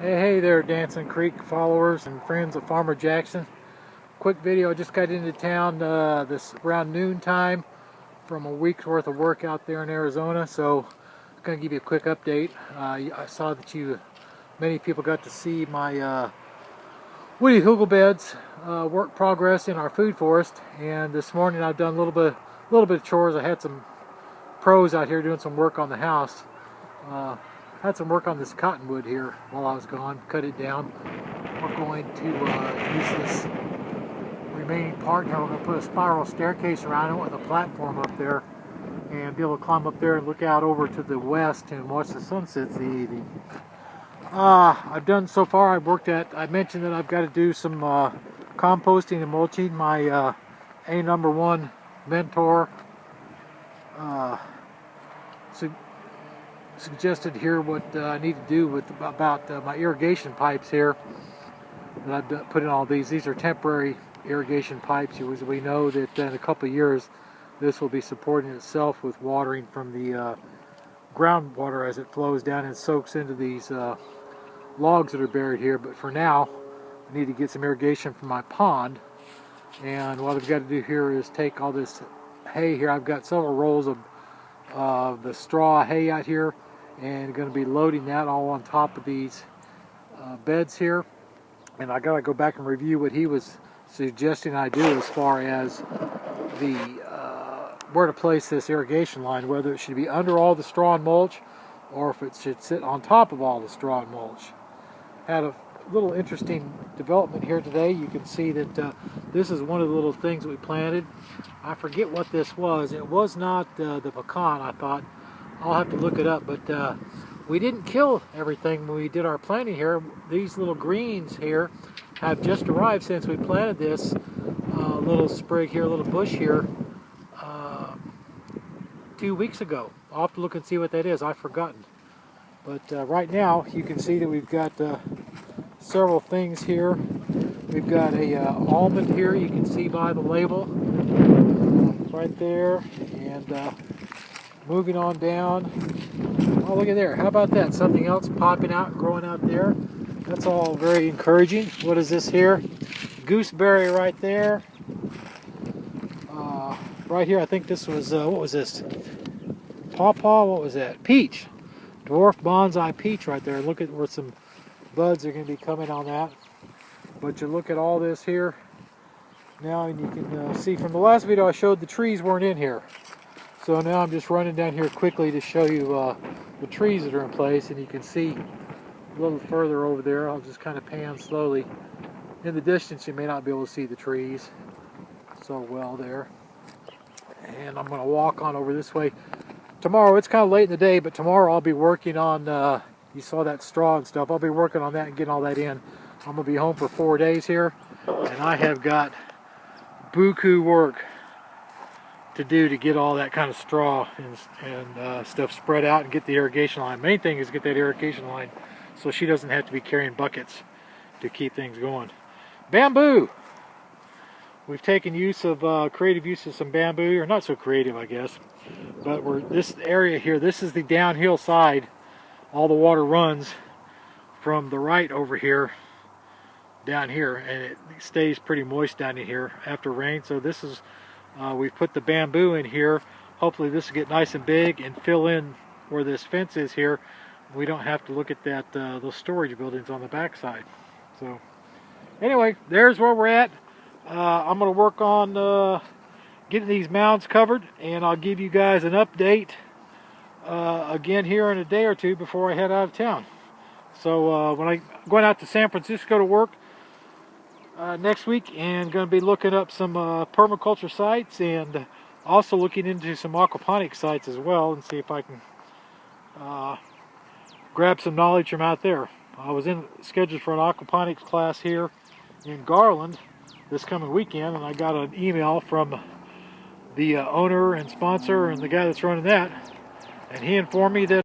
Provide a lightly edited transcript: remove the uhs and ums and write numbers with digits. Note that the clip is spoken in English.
Hey there, Dancing Creek followers and friends of Farmer Jackson. Quick video. I just got into town this around noon time from a week's worth of work out there in Arizona, so I'm going to give you a quick update. I saw that many people got to see my woody hugel beds work progress in our food forest, and this morning I've done a little bit of chores. I had some pros out here doing some work on the house. Had some work on this cottonwood here while I was gone, cut it down. We're going to use this remaining part here. We're going to put a spiral staircase around it with a platform up there and be able to climb up there and look out over to the west and watch the sunsets in the evening. I've done so far, I mentioned that I've got to do some composting and mulching. My #1 mentor suggested here what I need to do about my irrigation pipes here that I've put in all these. These are temporary irrigation pipes. We know that in a couple of years this will be supporting itself with watering from the groundwater as it flows down and soaks into these logs that are buried here. But for now, I need to get some irrigation from my pond, and what I've got to do here is take all this hay here. I've got several rolls of the straw hay out here, and going to be loading that all on top of these beds here. And I got to go back and review what he was suggesting I do as far as the where to place this irrigation line, whether it should be under all the straw and mulch or if it should sit on top of all the straw and mulch. Had a little interesting development here today. You can see that this is one of the little things that we planted. I forget what this was. It was not the pecan, I thought. I'll have to look it up, but we didn't kill everything when we did our planting here. These little greens here have just arrived since we planted this little sprig here, little bush here, 2 weeks ago. I'll have to look and see what that is. I've forgotten. But right now you can see that we've got several things here. We've got a almond here, you can see by the label right there, and moving on down. Oh, look at there. How about that? Something else popping out, growing out there. That's all very encouraging. What is this here? Gooseberry right there. Right here, I think this was, what was this? Pawpaw? What was that? Peach. Dwarf bonsai peach right there. Look at where some buds are going to be coming on that. But you look at all this here now, and you can see from the last video I showed the trees weren't in here. So now I'm just running down here quickly to show you the trees that are in place, and you can see a little further over there. I'll just kind of pan slowly. In the distance you may not be able to see the trees so well there. And I'm going to walk on over this way. Tomorrow, it's kind of late in the day, but tomorrow I'll be working on, you saw that straw and stuff, I'll be working on that and getting all that in. I'm going to be home for 4 days here, and I have got buku work to do to get all that kind of straw and stuff spread out and get the irrigation line. Main thing is get that irrigation line so she doesn't have to be carrying buckets to keep things going. Bamboo! We've taken creative use of some bamboo, or not so creative, I guess. But this area here, this is the downhill side. All the water runs from the right over here, down here, and it stays pretty moist down in here after rain. So this is, we've put the bamboo in here. Hopefully this will get nice and big and fill in where this fence is here. We don't have to look at that those storage buildings on the back side. So anyway, there's where we're at. I'm going to work on getting these mounds covered, and I'll give you guys an update again here in a day or two before I head out of town. So when I'm going out to San Francisco to work next week, and going to be looking up some permaculture sites, and also looking into some aquaponics sites as well, and see if I can grab some knowledge from out there. I was scheduled for an aquaponics class here in Garland this coming weekend, and I got an email from the owner and sponsor and the guy that's running that, and he informed me that